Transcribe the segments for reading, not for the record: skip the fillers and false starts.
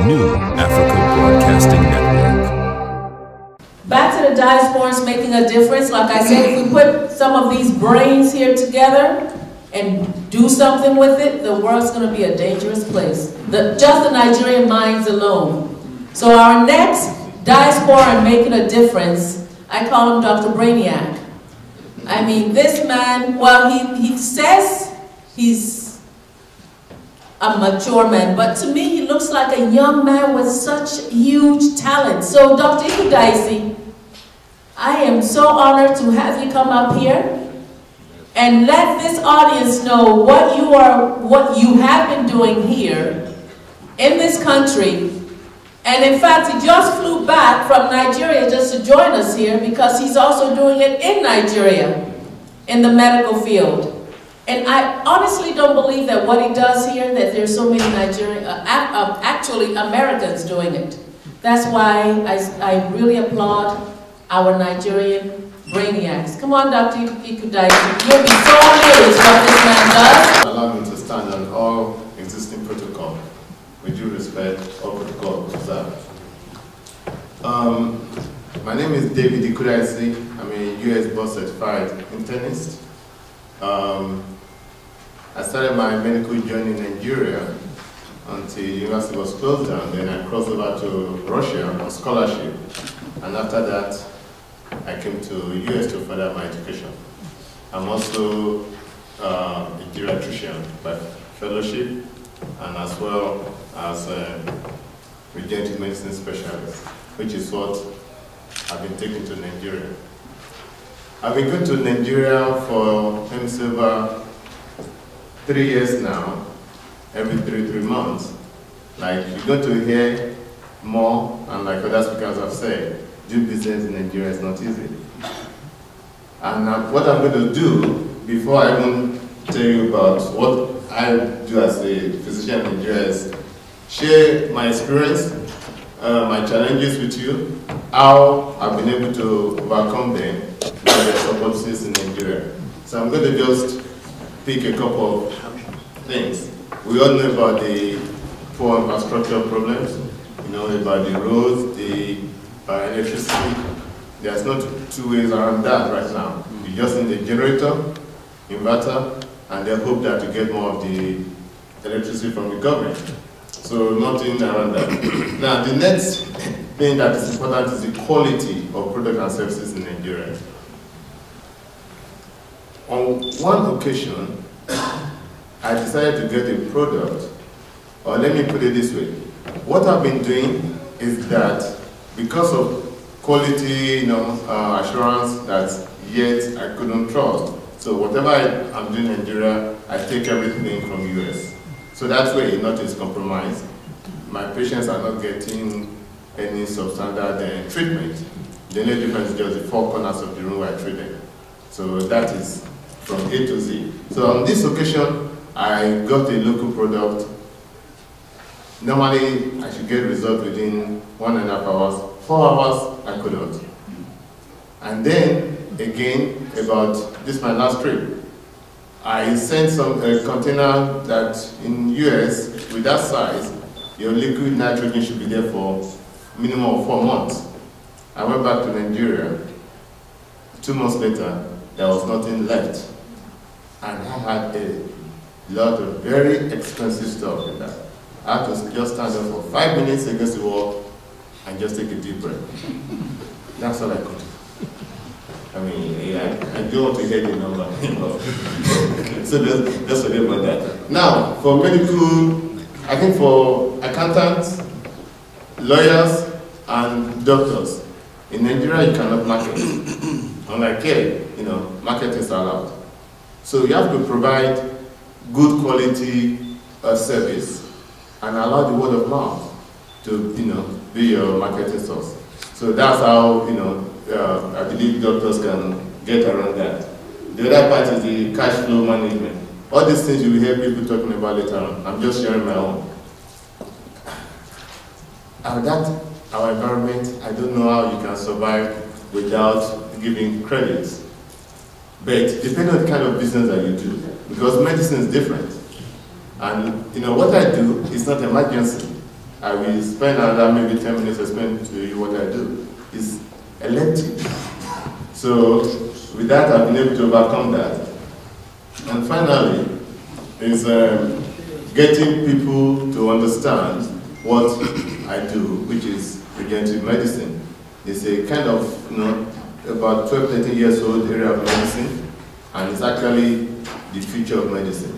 New Africa Broadcasting Network. Back to the diasporans making a difference. Like I said, if we put some of these brains here together and do something with it, the world's going to be a dangerous place. Just the Nigerian minds alone. So our next diaspora making a difference, I call him Dr. Brainiac. I mean, this man, well, he says he's a mature man, but to me he looks like a young man with such huge talent. So Dr. Ikudaisi, I am so honored to have you come up here and let this audience know what you have been doing here in this country. And in fact, he just flew back from Nigeria just to join us here because he's also doing it in Nigeria in the medical field. And I honestly don't believe that what he does here, that there's so many actually Americans doing it. That's why I really applaud our Nigerian brainiacs. Come on, Dr. Ikudaisi. You'll be so amazed what this man does. Allow me to stand on all existing protocol. With due respect, all protocol observed. My name is David Ikudaisi. I'm a US board certified internist. I started my medical journey in Nigeria until university was closed down. Then I crossed over to Russia on scholarship. And after that, I came to US to further my education. I'm also a geriatrician by fellowship and as well as a regenerative medicine specialist, which is what I've been taking to Nigeria. I've been going to Nigeria for over 3 years now, every three months. Like, you're going to hear more, and like other speakers have said, do business in Nigeria is not easy. And what I'm going to do, before I even tell you about what I do as a physician in Nigeria, is share my experience, my challenges with you, how I've been able to overcome them, and their supports in Nigeria. So I'm going to just pick a couple of things. We all know about the poor infrastructure problems, you know, about the roads, the electricity. There's not two ways around that right now. You just need a generator, inverter, and then hope that you get more of the electricity from the government. So nothing around that. Now, the next thing that is important is the quality of products and services in Nigeria. On one occasion, I decided to get a product, or let me put it this way. What I've been doing is that because of quality, assurance that yet I couldn't trust. So whatever I'm doing in Nigeria, I take everything from US. So that way, nothing is compromised. My patients are not getting any substandard treatment. The only difference is just the four corners of the room where I treat them. So that is from A to Z. So on this occasion, I got a local product. Normally, I should get result within 1.5 hours. 4 hours, I couldn't. And then, again, about this my last trip, I sent a container that in US, with that size, your liquid nitrogen should be there for minimum of 4 months. I went back to Nigeria. 2 months later, there was nothing left. And I had a lot of very expensive stuff in that. I had to just stand up for 5 minutes against the wall and just take a deep breath. That's all I could do. I mean, I don't want to hear the number. So just forget about that. Now, for medical, I think for accountants, lawyers, and doctors, in Nigeria you cannot market. Unlike here, marketing is allowed. So you have to provide good quality service and allow the word of mouth to, be your marketing source. So that's how, I believe doctors can get around that. The other part is the cash flow management. All these things you will hear people talking about later on. I'm just sharing my own. Our environment, I don't know how you can survive without giving credits. But depending on the kind of business that you do, because medicine is different. And what I do is not emergency. I will spend another maybe 10 minutes explaining to you what I do. It's elective. So with that, I've been able to overcome that. And finally, is getting people to understand what I do, which is regenerative medicine. It's a kind of, about 12, 13 years old area of medicine, and it's actually the future of medicine,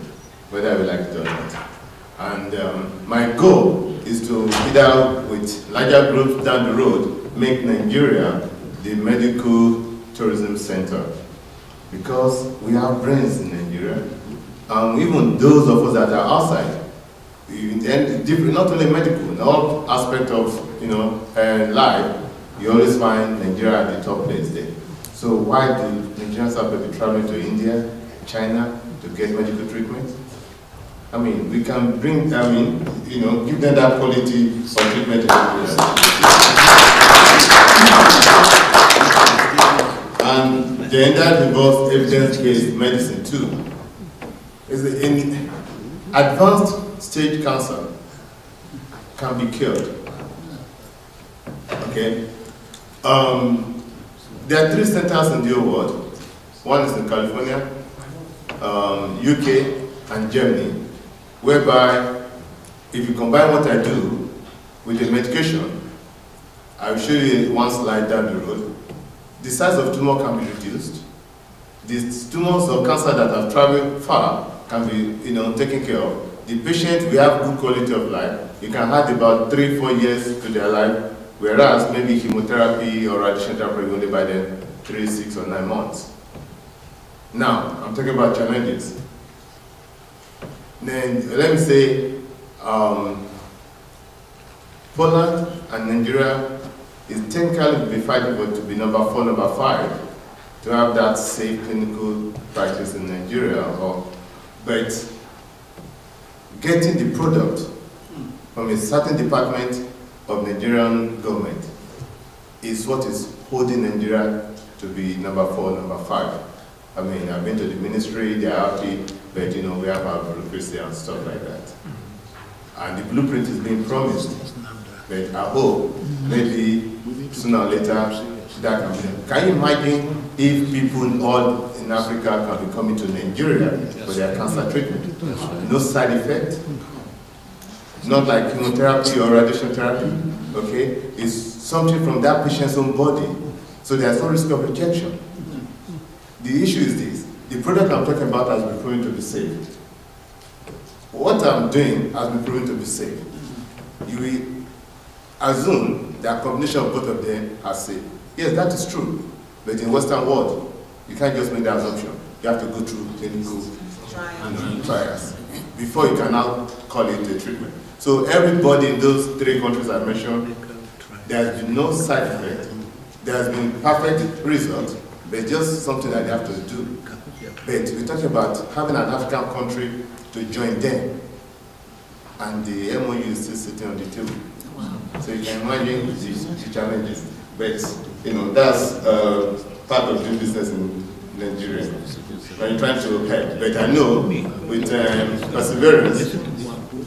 whether I like it or not. And my goal is to, either with larger groups down the road, make Nigeria the medical tourism center. Because we have brains in Nigeria, and even those of us that are outside, not only medical, in all aspects of life, you always find Nigeria at the top place there. So why do Nigerians have to be traveling to India, China to get medical treatment? I mean, we can bring, give them that quality of treatment. And then that involves evidence-based medicine too. In advanced stage cancer can be cured. Okay? There are 3 centers in the whole world. One is in California, UK, and Germany, whereby if you combine what I do with the medication, I will show you one slide down the road. The size of tumor can be reduced. The tumors of cancer that have traveled far can be taken care of. The patient will have good quality of life. You can add about 3-4 years to their life, whereas maybe chemotherapy or radiation therapy will only by then 3, 6, or 9 months. Now, I'm talking about challenges. Then let me say, Poland and Nigeria is technically be fighting for to be number 4, number 5, to have that safe clinical practice in Nigeria. But getting the product from a certain department of Nigerian government is what is holding Nigeria to be number 4, number 5. I mean, I've been to the ministry, they are happy, but we have our bureaucracy and stuff like that. And the blueprint is being promised, but I hope maybe sooner or later that can be done. Can you imagine if people all in Africa can be coming to Nigeria for their cancer treatment? No side effect, not like chemotherapy or radiation therapy, okay? It's something from that patient's own body, so there's no risk of rejection. The issue is this: the product I'm talking about has been proven to be safe. What I'm doing has been proven to be safe. You will assume that combination of both of them are safe. Yes, that is true. But in Western world, you can't just make that assumption. You have to go through clinical trials before you can now call it a treatment. So everybody in those 3 countries I mentioned, there has been no side effect. There has been perfect result, but just something that they have to do. But we're talking about having an African country to join them, and the MOU is still sitting on the table. So you can imagine the challenges. But that's part of doing business in Nigeria. When you're trying to help. But I know with perseverance,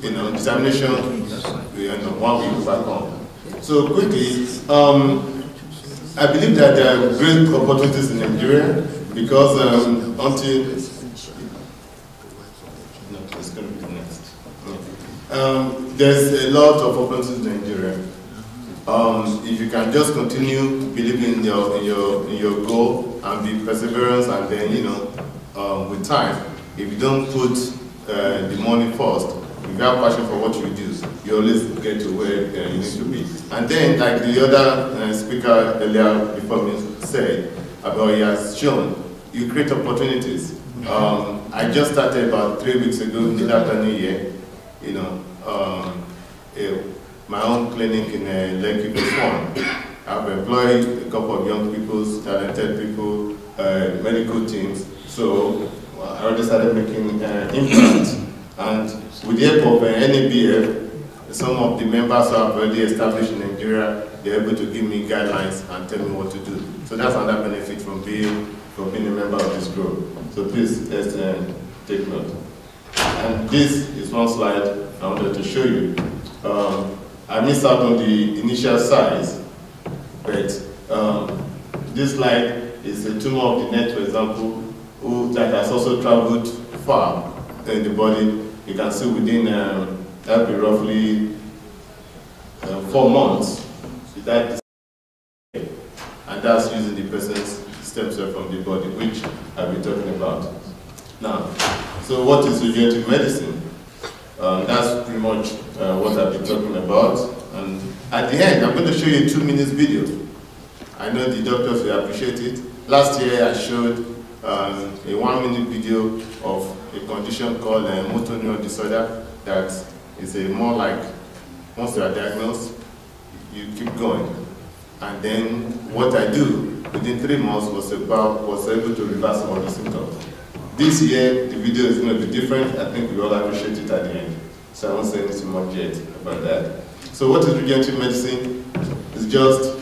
determination, one will overcome. So quickly, I believe that there are great opportunities in Nigeria because until it's going to be next. There's a lot of opportunities in Nigeria. If you can just continue believing in your goal and be perseverance, and then with time, if you don't put the money first, if you have passion for what you do, you always get to where you need to be. And then, like the other speaker earlier before me said, about he has shown, you create opportunities. I just started about 3 weeks ago in the afternoon year, my own clinic in Lekki Phase 1. I've employed a couple of young people, talented people, medical teams. So I already started making implants. And with the help of NABF, some of the members who have already established in Nigeria, they're able to give me guidelines and tell me what to do. So that's another benefit from being a member of this group. So please, let's take note. And this is one slide I wanted to show you. I missed out on the initial size, but this slide is a tumor of the neck, for example, that has also traveled far in the body. You can see within, that'll be roughly 4 months, that and that's using the person's stem cell from the body, which I've been talking about. Now, so what is regenerative medicine? That's pretty much what I've been talking about. And at the end, I'm going to show you a 2-minute video. I know the doctors will appreciate it. Last year, I showed a 1-minute video of a condition called motor neuron disorder that is a more like, once you are diagnosed, you keep going. And then what I do within 3 months was able to reverse some of the symptoms. This year, the video is going to be different. I think we all appreciate it at the end. So I won't say anything much yet about that. So what is regenerative medicine? It's just,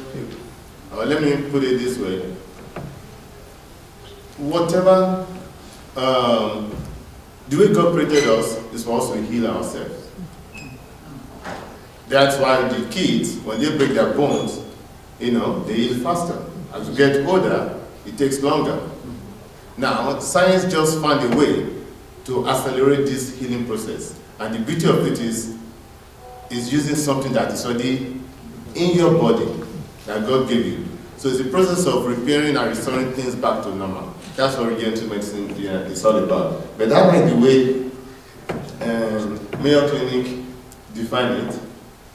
let me put it this way. Whatever, the way God created us is for us to heal ourselves. That's why the kids, when they break their bones, you know, they heal faster. As you get older, it takes longer. Now, science just found a way to accelerate this healing process. And the beauty of it is using something that is already in your body that God gave you. So it's the process of repairing and restoring things back to normal. That's what regenerative medicine is all about. But that might be the way Mayo Clinic define it.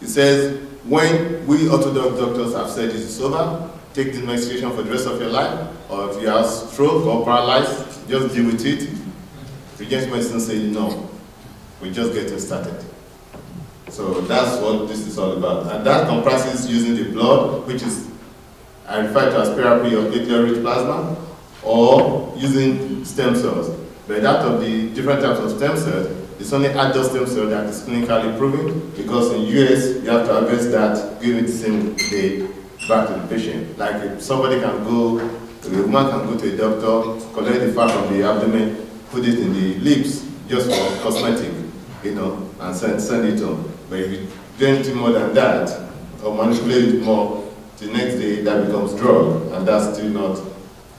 It says, when we orthodox doctors have said this is over, take this medication for the rest of your life, or if you have stroke or paralyzed, just deal with it. Regenerative medicine says no, we're just getting started. So that's what this is all about. And that comprises using the blood, which is, I refer to as therapy of platelet-rich plasma, or using stem cells. But out of the different types of stem cells, it's only adult stem cell that is clinically proven, because in US, you have to harvest that, give it the same day back to the patient. Like if somebody can go, a woman can go to a doctor, collect the fat from the abdomen, put it in the lips, just for cosmetic, you know, and send it on. But if you do anything more than that, or manipulate it more, the next day that becomes drug, and that's still not,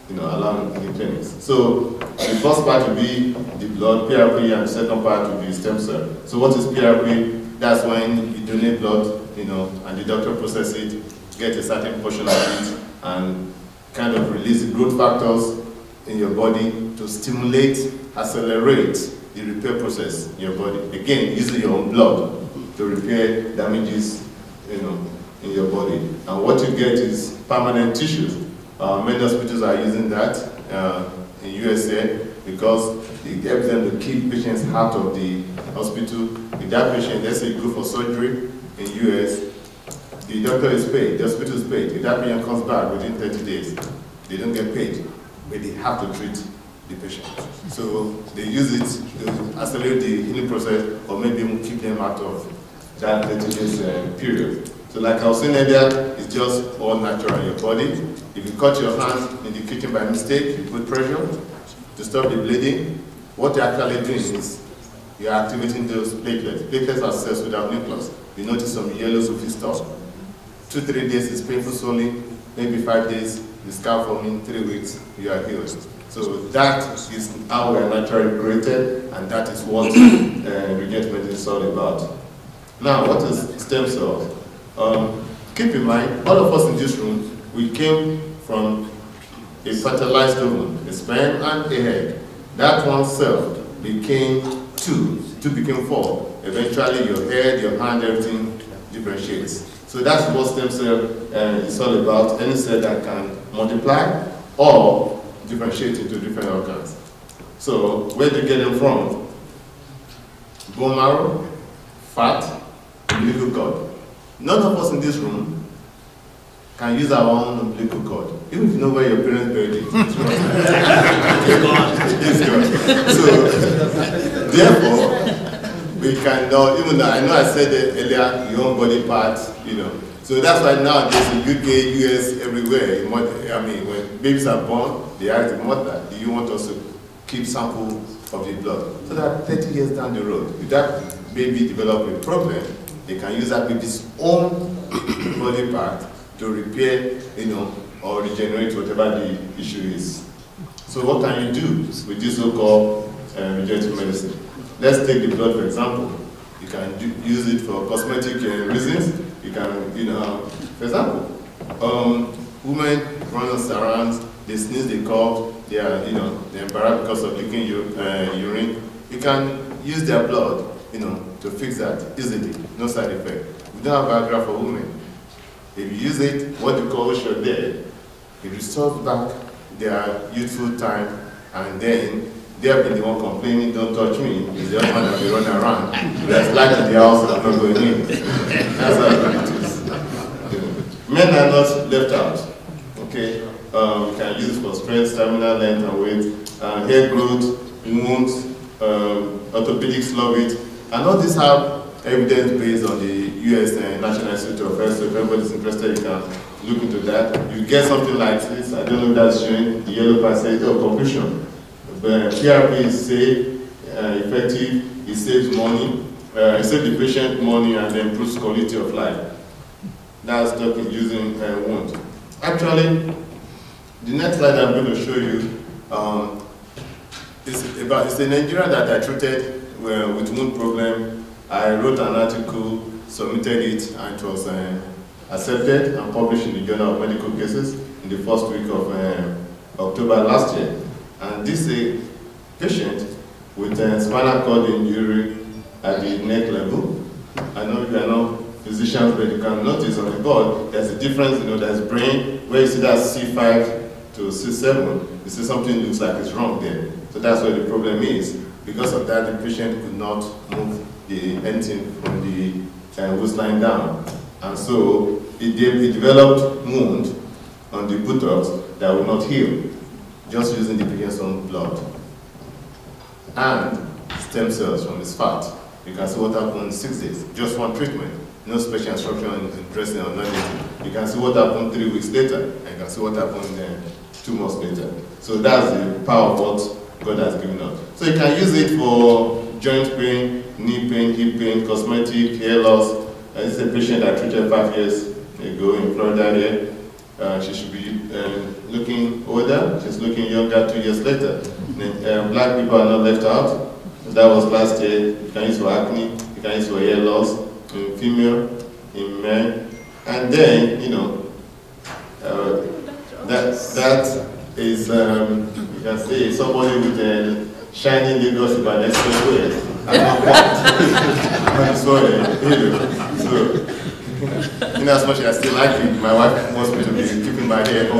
you know, allowed in the clinics. So the first part will be the blood, PRP, and the second part will be stem cell. So what is PRP? That's when you donate blood, you know, and the doctor processes it, get a certain portion of it, and kind of release the growth factors in your body to stimulate, accelerate the repair process in your body. Again, using your own blood to repair damages, you know, in your body. And what you get is permanent tissues. Many hospitals are using that in USA because it helps them to keep patients out of the hospital. With that patient, let's say you go for surgery in US, the doctor is paid, the hospital is paid. If that patient comes back within 30 days, they don't get paid, but they have to treat the patient. So they use it to accelerate the healing process, or maybe keep them out of that 30 days period. So like I was saying earlier, it's just all natural in your body. If you cut your hand in the kitchen by mistake, you put pressure to stop the bleeding. What you're actually doing is you're activating those platelets. Platelets are cells without nucleus. You notice some yellows will stop. 2-3 days is painful swelling, maybe 5 days, the scalp forming, 3 weeks, you are healed. So that is how we are naturally created, and that is what regenerative medicine is all about. Now, what is stem cells? Keep in mind, all of us in this room, we came from a fertilized ovum, a sperm and a egg. That one cell became 2 became 4. Eventually, your head, your hand, everything differentiates. So that's what stem cell is all about. Any cell that can multiply or differentiate into different organs. So where do you get them from? Bone marrow, fat, umbilical cord. None of us in this room can use our own umbilical cord, even if you know where your parents buried it. So therefore, we cannot, even though I know I said that earlier, your own body parts, you know. So that's why nowadays in UK, US, everywhere, I mean, when babies are born, they ask the mother, do you want us to keep sample of the blood? So that 30 years down the road, if that baby develops a problem, they can use that baby's own body part to repair, or regenerate whatever the issue is. So what can you do with this so-called regenerative medicine? Let's take the blood, for example. You can use it for cosmetic reasons. You can, for example, women run around, they sneeze, they cough, they are, they're embarrassed because of leaking urine. You can use their blood, to fix that easily, no side effect. We don't have Viagra for women. If you use it, what you call your dead, it restores back their youthful time, and then they have been the one complaining, don't touch me, it's the other one that be running around. There's light in the house and I'm not going in. That's how it is. Men are not left out. Okay? You can use it for strength, stamina, length, and weight, hair growth, wounds, orthopedics love it. And all these have evidence based on the US National Institute of Health, so if everybody's interested, you can look into that. You get something like this, I don't know if that's showing the yellow percentage of conclusion. But PRP is safe, effective, it saves money, it saves the patient money and improves quality of life. That's talking using wound. Actually, the next slide I'm going to show you it's a Nigerian that I treated with wound problem. I wrote an article, submitted it, and it was accepted and published in the Journal of Medical Cases in the first week of October last year. And this is a patient with a spinal cord injury at the neck level. I know you are not physicians, but you can notice on the board there's a difference, there's brain, where you see that C5 to C7, you see something looks like it's wrong there. So that's where the problem is. Because of that, the patient could not move the anything from the waistline down. And so it developed wound on the buttocks that will not heal, just using the patient's own blood. And stem cells from his fat. You can see what happened in 6 days, just one treatment. No special instruction in dressing or nothing. You can see what happened 3 weeks later, and you can see what happened 2 months later. So that's the power of what God has given us. So you can use it for joint pain, knee pain, hip pain, cosmetic, hair loss. This is a patient I treated 5 years ago in Florida here. She should be looking older. She's looking younger 2 years later. Black people are not left out. That was last year. You can use for acne, you can use for hair loss, in female, in men. And then, that is, you can see somebody with a shiny Lagos by the expressway. So, in as much as I still like it, my wife wants me to be keeping my hair on.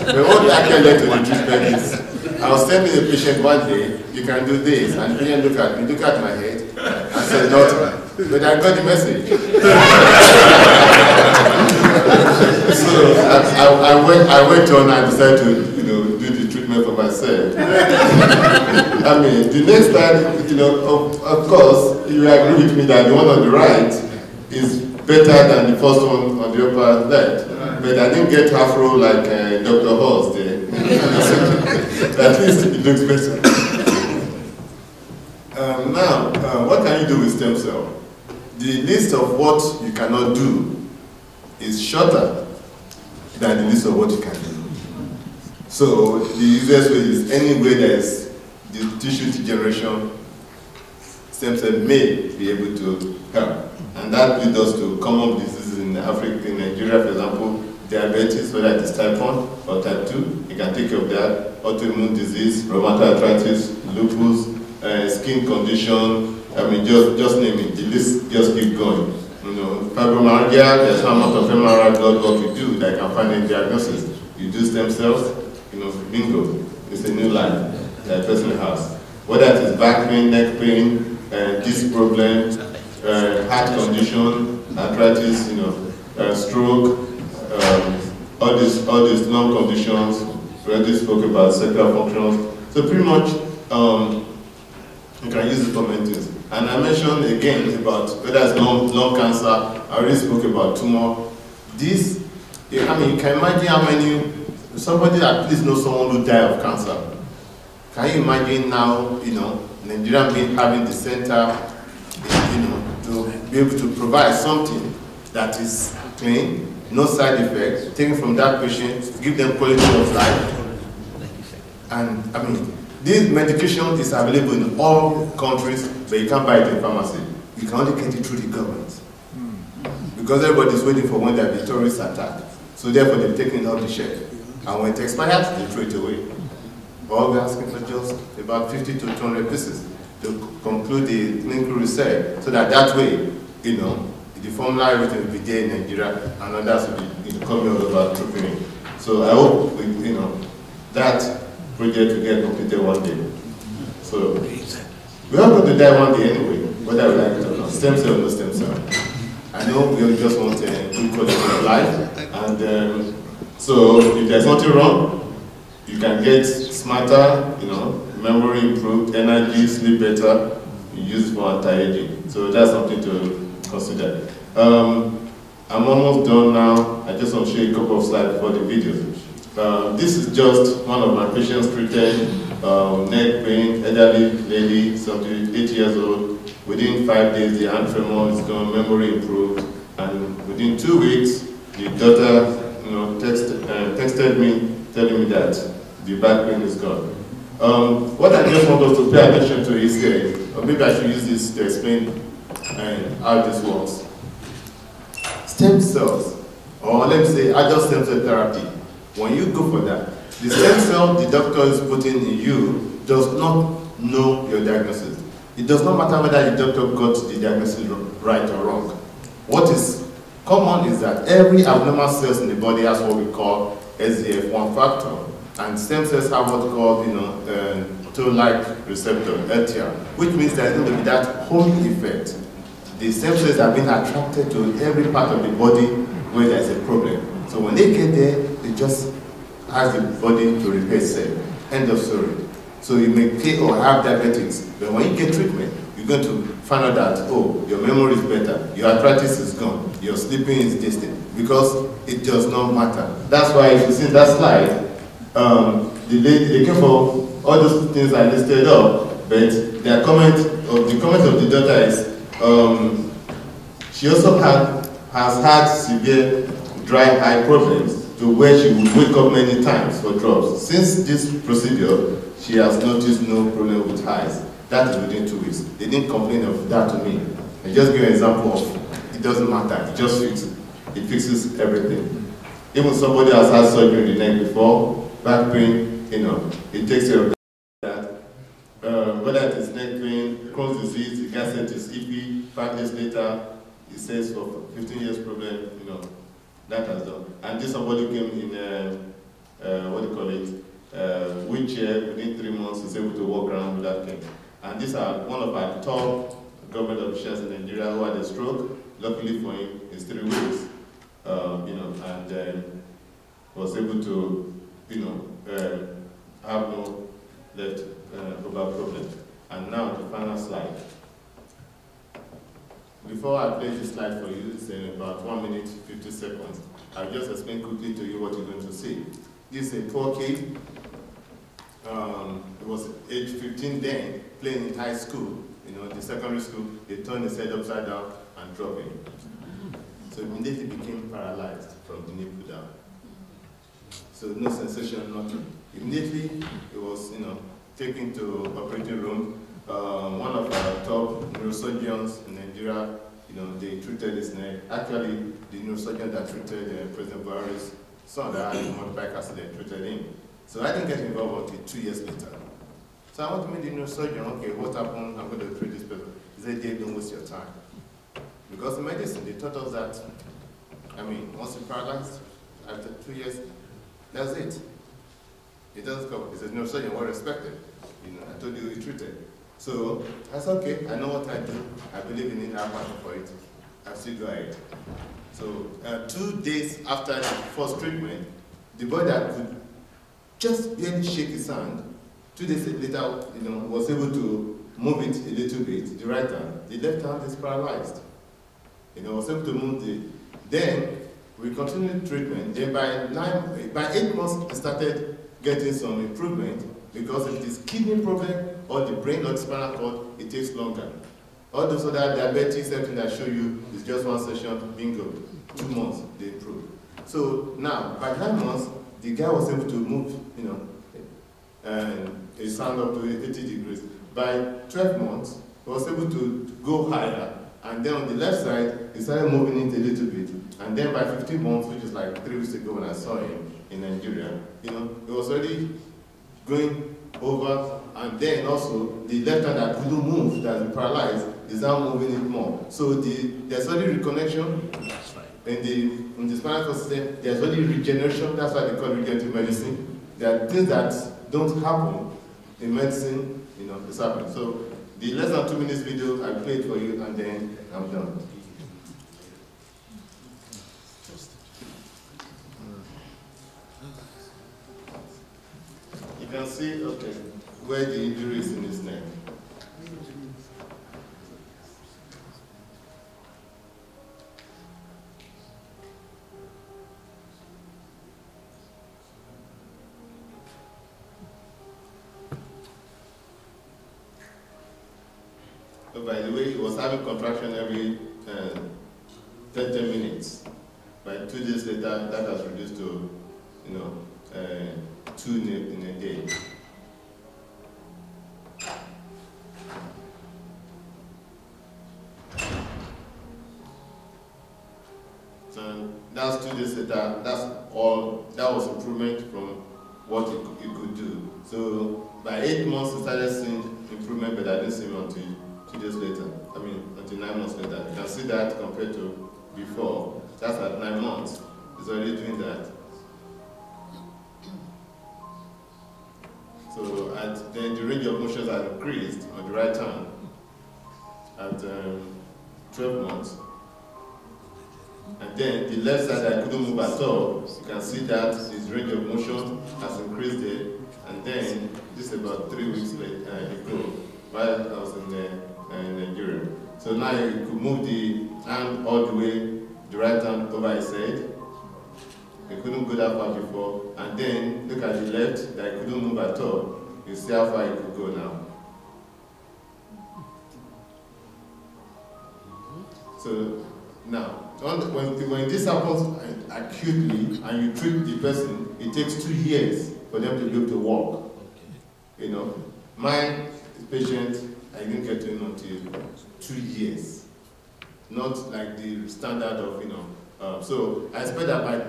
But what I can learn to the treatment is, I was telling the patient one day, you can do this, and the patient look at my head, and said, nothing. But I got the message. So I went on and decided to, do the treatment for myself. I mean, the next time, of course, you agree with me that the one on the right is better than the first one on the upper left. But I didn't get half row like Dr. Halls there. At least it looks better. Now, what can you do with stem cell? The list of what you cannot do is shorter than the list of what you can do. So the easiest way is anywhere there is the tissue degeneration, stem cell may be able to help. And that leads us to common diseases in Africa, in Nigeria, for example, diabetes, whether it is type 1 or type 2, you can take care of that. Autoimmune disease, rheumatoid arthritis, lupus, skin condition, I mean, just name it, the list just keep going. Fibromyalgia, there's no amount of MRI blood work you do that can find a diagnosis. You do stem cells, bingo, it's a new life that a person has. Whether it is back pain, neck pain, disc problem, heart condition, arthritis, stroke, all these lung conditions. We already spoke about sexual functions. So pretty much, you can use it for many things. And I mentioned again about whether it's lung cancer. I already spoke about tumor. This, I mean, you can imagine how many, somebody at least knows someone who died of cancer. Can you imagine now, Nigeria having the center to be able to provide something that is clean, no side effects, taken from that patient, give them quality of life. And I mean, this medication is available in all countries, but you can't buy it in pharmacy. You can only get it through the government. Because everybody is waiting for when there will be terrorist attack. So therefore they've taken it off the shelf. And when it expires, they throw it away. All we're asking for just about 50 to 200 pieces to conclude the clinical research, so that way, the formula everything will be there in Nigeria, and others will be coming all over trooping in. So I hope that project will get completed one day. So we are going to die one day anyway, whether we like it or not. Stem cell or no stem cell. I know we just want a good quality of life, and so if there's nothing wrong, you can get smarter, memory improved, energy, sleep better, you use it for anti-aging. So that's something to consider. I'm almost done now. I just want to show you a couple of slides before the video. This is just one of my patients treated, neck pain, elderly lady, 78 years old. Within 5 days, the hand tremor is gone, memory improved, and within 2 weeks, the daughter, texted me, telling me that the back pain is gone. What I just want us to pay attention to is here, or maybe I should use this to explain how this works. Stem cells, or let me say adult stem cell therapy, when you go for that, the stem cell the doctor is putting in you does not know your diagnosis. It does not matter whether the doctor got the diagnosis right or wrong. What is common is that every abnormal cells in the body has what we call SDF1 factor, and stem cells have what we call, toll-like receptor, LTR, which means there's going to be that homing effect. The stem cells have been attracted to every part of the body where there's a problem. So when they get there, they just ask the body to repair itself. End of story. So you may pay or have diabetics, but when you get treatment, you're going to find out that, oh, your memory is better, your arthritis is gone, your sleeping is distant, because it does not matter. That's why if you see that slide, they came for all those things I listed up, but the comment of the daughter is, she also has had severe dry eye problems to where she would wake up many times for drops. Since this procedure, she has noticed no problem with eyes. That is within 2 weeks. They didn't complain of that to me. I just give an example of it doesn't matter, it just fixes. It fixes everything. Even somebody has had surgery in the neck before, back pain, it takes care of that. Whether it is neck pain, Crohn's disease, the guy said it's iffy, 5 days later, he says for 15 years problem, that has done. And this somebody came in, wheelchair, within 3 months, is able to walk around without cane. And these are one of our top government officials in Nigeria who had a stroke. Luckily for him, it's 3 weeks, and was able to, have no left over problem. And now the final slide. Before I play this slide for you, it's about 1 minute, 50 seconds. I'll just explain quickly to you what you're going to see. This is a poor kid. He was age 15 then, playing in high school, the secondary school. They turned his head upside down and dropped him. So immediately became paralyzed from the nipple down. So no sensation, nothing. Immediately he was, taken to operating room. One of our top neurosurgeons in Nigeria, they treated his neck. Actually, the neurosurgeon that treated President Buhari's son that had a motorbike accident treated him. So I didn't get involved until 2 years later. So I went to meet the neurosurgeon. Okay, what happened? I'm going to treat this person. He said, Dave, don't waste your time. Because in medicine, they taught us that, once you're paralyzed, after 2 years, that's it. It doesn't come. He said, neurosurgeon, well respected. I told you he treated. So I said, okay, I know what I do. I believe in it. I'm passionate for it. I still go ahead. So 2 days after the first treatment, the boy that could just barely shake his hand, 2 days later, was able to move it a little bit, the right hand. The left hand is paralyzed. Was able to move it. Then we continued treatment. Then by 8 months, he started getting some improvement, because if it is kidney problem or the brain or the spinal cord, it takes longer. All those other diabetes, everything I show you is just one session, bingo. 2 months, they improve. So now, by 9 months, the guy was able to move, and he stand up to 80 degrees. By 12 months, he was able to go higher. And then on the left side, he started moving it a little bit. And then by 15 months, which is like 3 weeks ago when I saw him in Nigeria, he was already going over. And then also, the left hand that couldn't move, that was paralyzed, is now moving it more. So there's already reconnection in the spinal cord system. There's already regeneration. That's why they call it regenerative medicine. There are things that don't happen in medicine, it's happening. So the less than 2 minutes video, I played for you, and then I'm done. You can see, okay, where the injury is in his neck. So by the way, he was having contraction every 10 minutes. By 2 days later, that has reduced to, 2 in a day. So that's 2 days later. That's all. That was improvement from what he could do. So by 8 months, he started seeing improvement, but I didn't see him until 2 days later. Until 9 months later. You can see that compared to before. That's at 9 months. He's already doing that. So then the range of motions has increased on the right hand at 12 months. And then the left side I couldn't move at all. You can see that his range of motion has increased there. And then this is about 3 weeks ago, while I was in Nigeria. So now you could move the hand all the way, the right hand over his head. He couldn't go that far before. And then look at the left that he couldn't move at all. You see how far he could go now. So now, when this happens acutely and you treat the person, it takes 2 years for them to be able to walk. My patient, I didn't get to him until 2 years. Not like the standard of, so I expect that by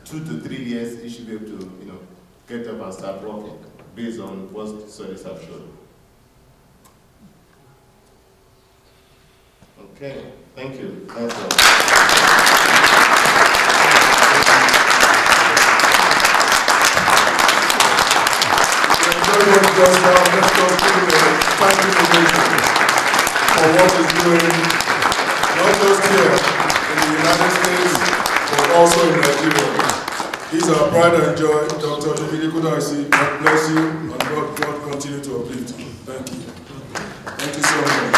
2 to 3 years, he should be able to, get up and start walking, based on what studies have shown. Okay, thank you. Thanks a lot. Let's go to the thank you for what is doing, not just here in the United States, but also in Nigeria. These are pride and joy. Dr. Ikudaisi, God bless you, and God continue to uplift you. Thank you. Thank you so much.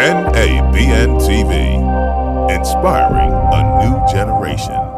NABN TV, inspiring a new generation.